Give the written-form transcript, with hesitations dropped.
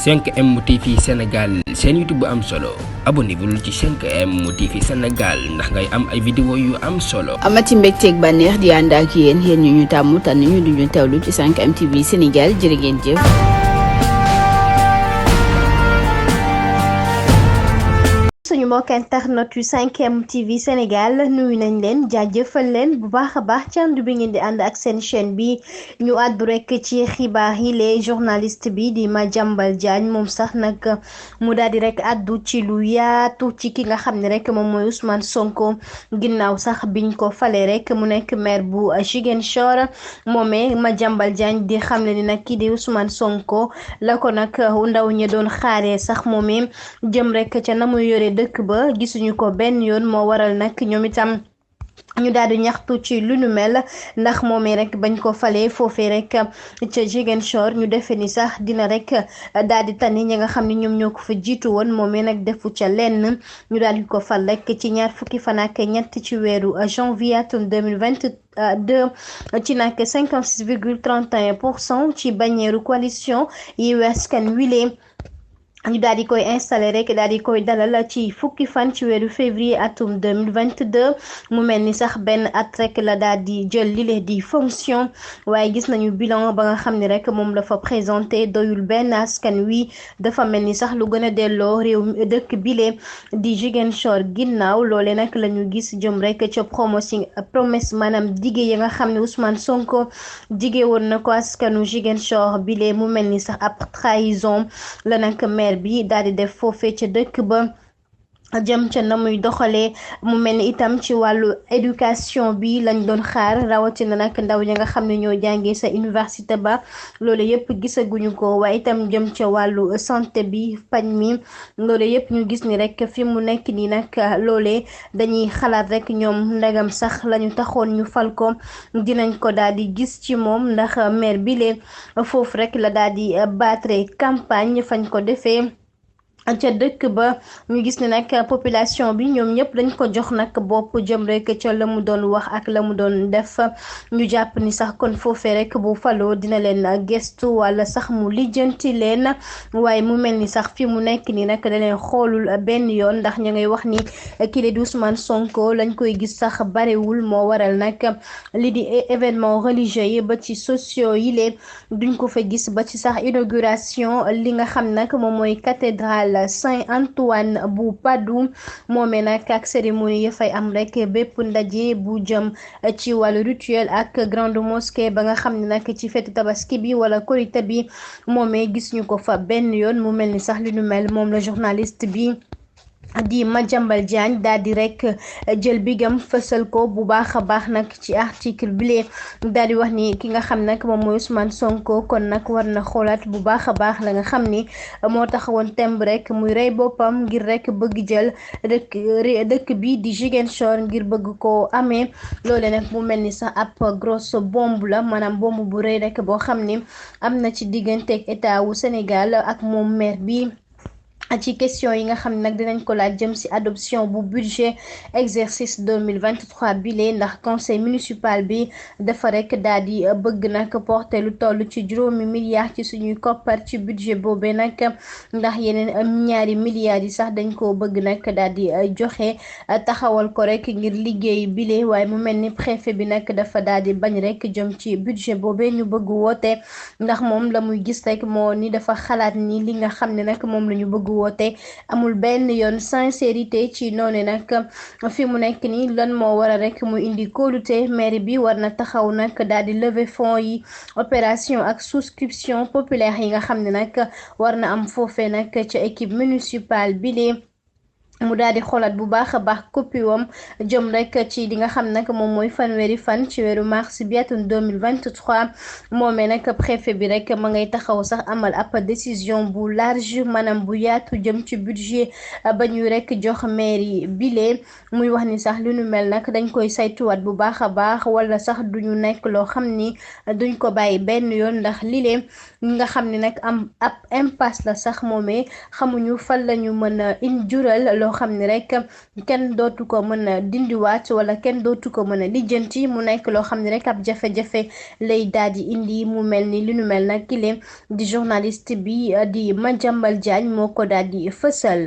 5M TV Sénégal seen YouTube bu am solo abonnez-vous ci 5M TV Sénégal ndax ngay am ay vidéo yu am solo. amati mbégteeg bànneex di ànd ak yéen ñu ñu tàmm tànn ñu duñu teewlu ci 5M TV Sénégal jërë ngeen jëf. suñu mbokk internet yu 5M TV Sénégal nuyu nañ leen jaajëfal leen bu baax a baax ci ànd bi ngeen di ànd ak seen chaîne bi ñu àddu rek ci xibaar yi les journaliste bi di Madiambal Diagne moom sax nag mu daal di rek àddu ci lu yaatu ci ki nga xam ne rek moom mooy Ousmane Sonko ginnaaw sax biñ ko fale rek mu nekk maire bu Ziguinchor moomee Madiambal Diagne di xam ne ni nag kii di Ousmane Sonko la ko nag ndaw ñi doon xaaree sax moomee jëm rek ca na muy yore dëkk ba gisuñu ko benn yoon moo waral nag ñoom itam ñu daal di ñaxtu ci lu nu mel ndax moomee rek bañ ko falee foofee rek ca Ziguinchor ñu defe ni sax dina rek daal di tani ñi nga xam ne ñoom ñoo ko fa jiitu woon moomee nag defu ca lenn ñu daal di ko fal rek ci ñaar fukki fan ak ñett ci weeru janvier atum 2022 ci nag 56,31% ci bannière coalition Yewwi Askan Wi ñu daal di koy installé rek daal di koy dalal ci fukki fan ci weeru février atum 2022 mu mel ni sax benn at rek la daal di jël lile di fonction waaye gis nañu bilan ba nga xam ne rek moom la fa présenté doyul benn askan wi dafa mel ni sax lu gën a delloo réew dëkk bile di Ziguinchor ginnaaw loole nag la ñu gis jëm rek ca promesse maanaam dige ya nga xam ne Ousmane Sonko dige woon na ko askanu Ziguinchor bile mu mel ni sax ab trahison la nag bi daal di def foofee ca dëkk ba jëm ca na muy doxalee mu mel ni itam ci wàllu éducation bi lañ doon xaar rawatina nag ndaw ñi nga xam ne ñoo jàngee sa université ba loolu yëpp gisaguñu ko waaye itam jëm ca wàllu santé bi paj mi loolu yëpp ñu gis ni rek fi mu nekk nii nag loolee dañuy xalaat rek ñoom ndegam sax lañu taxoon ñu fal ko dinañ ko daal di gis ci moom ndax maire bi lee foofu rek la daal di battre campagne fañ ko defee ca dëkk ba ñu gis ne nag population bi ñoom ñëpp dañ ko jox nag bopp jëm rek ca la mu doon wax ak la mu doon def ñu jàpp ni sax kon foofee rek bu faloo dina leen gestu wala sax mu lijjanti leen waaye mu mel ni sax fi mu nekk nii nag da leen xoolul benn yoon ndax ñu ngay wax ni kii di Ousmane Sonko lañ koy gis sax barewul moo waral nag li di événement religieux yi ba ci sociaux yi lee duñ ko fa gis ba ci sax inauguration li nga xam nag moom mooy cathédrale Saint-Antoine bu Padoue moomee nag ak cérémonie yi fay am rek bépp ndaje bu jëm ci wàllu rituel ak grande mosquée ba nga xam ne nag ci fetu tabaski bi wala korité bi moomee gis ñu ko fa benn yoon mu mel ni sax li nu mel moom la journaliste bi di Madiambal Diagne daal di rek jël bigam fësal ko bu baax a baax nag ci article bi daal di wax ni ki nga xam nag moom mooy Ousmane Sonko kon nag war na xoolaat bu baax a baax la nga xam ni moo taxawoon temb rek muy rey boppam ngir rek bëgg jël dëkk bi di Ziguinchor ngir bëgg ko amee loole nag mu mel ni sax ab grosse bombe la maanaam bombe bu rëy rek boo xam ni am na ci digganteeg état wu Sénégal ak moom maire bi. ci question yi nga xam ne nag dinañ ko laaj jëm ci adoption bu budget exercice 2023 bile ndax conseil municipal bi dafa rek daal di bëgg nag porter lu toll ci juróomi milliards ci suñuy koppar ci budget boobee nag ndax yeneen ñaari milliards yi sax dañ ko bëgg nag daal di joxe taxawal ko rek ngir liggéey bile waaye mu mel ni préfet bi nag dafa daal di bañ rek jëm ci budget boobee ñu bëgg woote ndax moom la muy gis rek moo ni dafa xalaat ni li nga xam ne nag moom la ñu bëgg woote amul benn yoon sincérité ci noonu nag fi mu nekk nii lan moo war a rek mu indi kóolute mairie bi war na taxaw nag daal di lever fonds yi opération ak souscription populaire yi nga xam ne nag war na am foofee nag ca équipe municipale bi mu daal di xoolaat bu baax a baax copie wam jëm rek ci li nga xam nag moom mooy fanweeri fan ci weeru mars bi atum 2023 moomee nag préfet bi rek ma ngay taxaw sax amal ab décision bu large maanaam bu yaatu jëm ci budget ba ñuy rek jox mairie bile muy wax ni sax lu nu mel nag dañ koy saytuwaat bu baax a baax wala sax duñu nekk loo xam ni duñ ko bàyyi benn yoon ndax lile nga xam ne nag am ab impasse la sax moomee xamuñu fan lañu mën a jural loo loo xam ne rek kenn dootu ko mën a dindiwaat wala kenn dootu ko mën a lijjanti mu nekk loo xam ne rek ab jafe-jafe lay daal di indi mu mel ni li nu mel nag kile di journaliste bi di Madiambal Diagne moo ko daal di fësal.